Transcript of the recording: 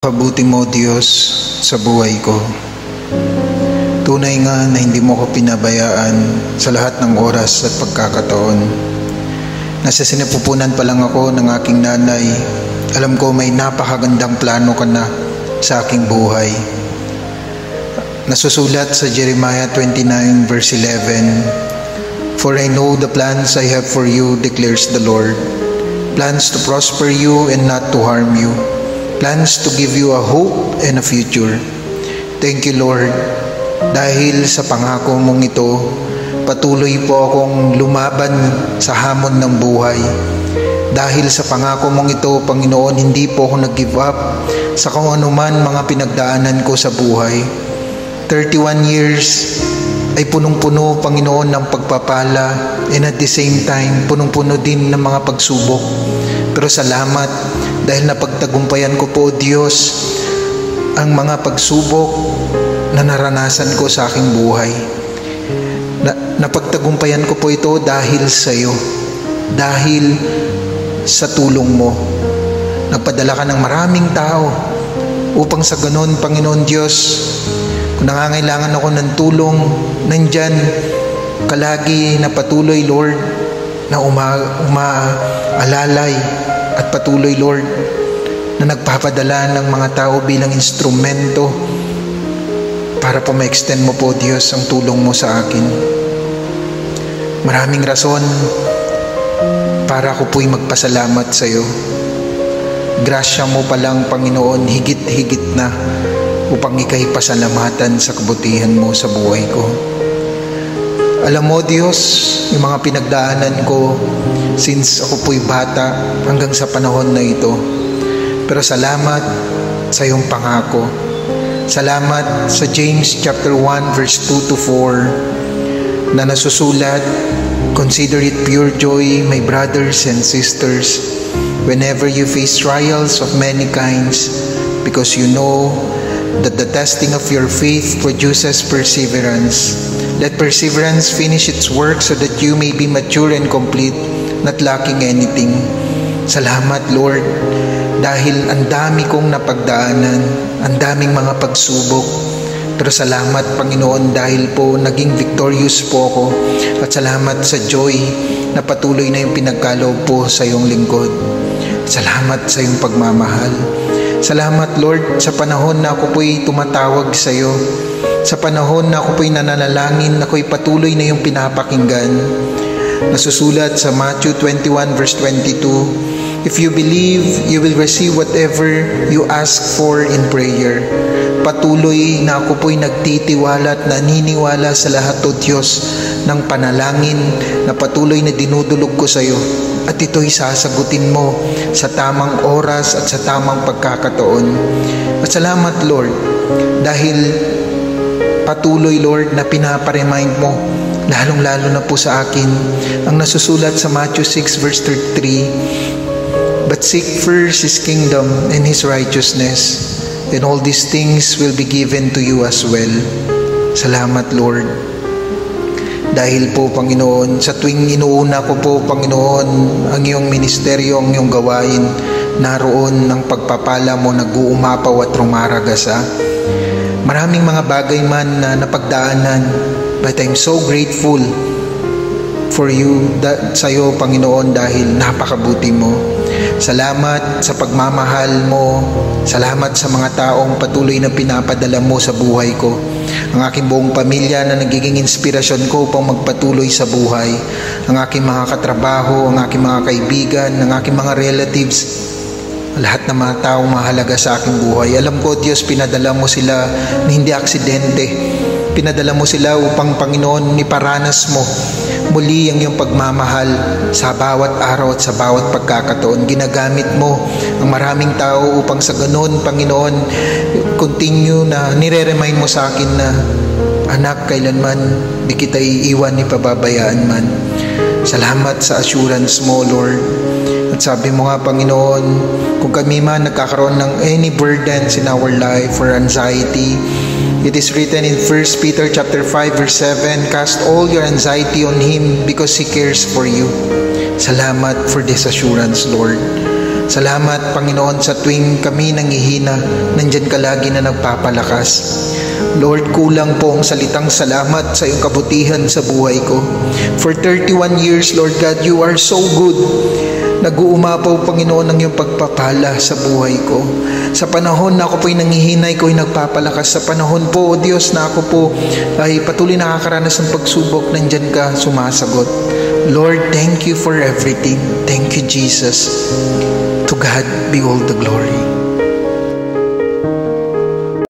Kabuti mo, Diyos, sa buhay ko. Tunay nga na hindi mo ko pinabayaan sa lahat ng oras at pagkakataon. Nasa sinapupunan pa lang ako ng aking nanay. Alam ko may napakagandang plano ka na sa aking buhay. Nasusulat sa Jeremiah 29 verse 11, "For I know the plans I have for you, declares the Lord. Plans to prosper you and not to harm you. Plans to give you a hope and a future." Thank you, Lord, dahil sa pangako mong ito, patuloy po akong lumaban sa hamon ng buhay. Dahil sa pangako mong ito, Panginoon, hindi po ako nag-give up sa kung anuman mga pinagdaanan ko sa buhay. 31 years ay punong-puno, Panginoon, ng pagpapala, and at the same time, punong-puno din ng mga pagsubok. Pero salamat dahil napagtagumpayan ko po, Diyos, ang mga pagsubok na naranasan ko sa aking buhay. Napagtagumpayan ko po ito dahil sa iyo, dahil sa tulong mo. Nagpadala ka ng maraming tao upang sa ganon, Panginoon Diyos, kung nangangailangan ako ng tulong, nandyan kalagi na patuloy, Lord, na umaalalay at patuloy, Lord, na nagpapadala ng mga tao bilang instrumento para po ma-extend mo po, Diyos, ang tulong mo sa akin. Maraming rason para ako po'y magpasalamat sa iyo. Grasya mo palang, Panginoon, higit-higit na upang ika'y pasalamatan sa kabutihan mo sa buhay ko. Alam mo, Diyos, yung mga pinagdaanan ko since ako po'y bata hanggang sa panahon na ito. Pero salamat sa iyong pangako. Salamat sa James chapter 1 verse 2 to 4 na nasusulat, "Consider it pure joy, my brothers and sisters, whenever you face trials of many kinds, because you know that the testing of your faith produces perseverance. Let perseverance finish its work so that you may be mature and complete, not lacking anything." Salamat, Lord, dahil ang dami kong napagdaanan, ang daming mga pagsubok. Pero salamat, Panginoon, dahil po naging victorious po ako. At salamat sa joy na patuloy na yung pinagkaloob po sa iyong lingkod. Salamat sa iyong pagmamahal. Salamat, Lord, sa panahon na ako po'y tumatawag sa iyo. Sa panahon na ako po'y nananalangin, ako'y patuloy na yung pinapakinggan. Nasusulat sa Matthew 21 verse 22, "If you believe, you will receive whatever you ask for in prayer." Patuloy na ako po'y nagtitiwala at naniniwala sa lahat, O Diyos, ng panalangin na patuloy na dinudulog ko sa iyo. At ito'y sasagutin mo sa tamang oras at sa tamang pagkakataon. At salamat, Lord, dahil patuloy, Lord, na pinaparemind mo, lalong-lalo na po sa akin, ang nasusulat sa Matthew 6 verse 33, "But seek first His kingdom and His righteousness, and all these things will be given to you as well." Salamat, Lord. Dahil po, Panginoon, sa tuwing inuuna ko po, Panginoon, ang iyong ministeryo, ang iyong gawain, naroon ng pagpapala mo nag-uumapaw at rumaragasa. Maraming mga bagay man na napagdaanan, but I'm so grateful for you, sa iyo, Panginoon, dahil napakabuti mo. Salamat sa pagmamahal mo. Salamat sa mga taong patuloy na pinapadala mo sa buhay ko. Ang aking buong pamilya na nagiging inspirasyon ko upang magpatuloy sa buhay. Ang aking mga katrabaho, ang aking mga kaibigan, ang aking mga relatives, lahat ng mga taong mahalaga sa aking buhay. Alam ko, Diyos, pinadala mo sila na hindi aksidente. Pinadala mo sila upang, Panginoon, iparanas mo muli ang iyong pagmamahal sa bawat araw at sa bawat pagkakataon. Ginagamit mo ang maraming tao upang sa ganon, Panginoon, continue na nire-remind mo sa akin na, "Anak, kailanman di kita iiwan ni pababayaan man." Salamat sa assurance mo, Lord. At sabi mo nga, Panginoon, kung kami man nagkakaroon ng any burdens in our life or anxiety, it is written in 1 Peter chapter 5 verse 7, "Cast all your anxiety on Him because He cares for you." Salamat for this assurance, Lord. Salamat, Panginoon, sa tuwing kami nangihina, nandyan ka lagi na nagpapalakas. Lord, kulang po ang salitang salamat sa iyong kabutihan sa buhay ko. For 31 years, Lord God, you are so good. Nag-uumapaw, Panginoon, ng iyong pagpapala sa buhay ko. Sa panahon na ako po'y nangihinay, ko'y nagpapalakas. Sa panahon po, O Diyos, na ako po ay patuloy nakakaranas ng pagsubok, nandyan ka sumasagot. Lord, thank you for everything. Thank you, Jesus. To God be all the glory.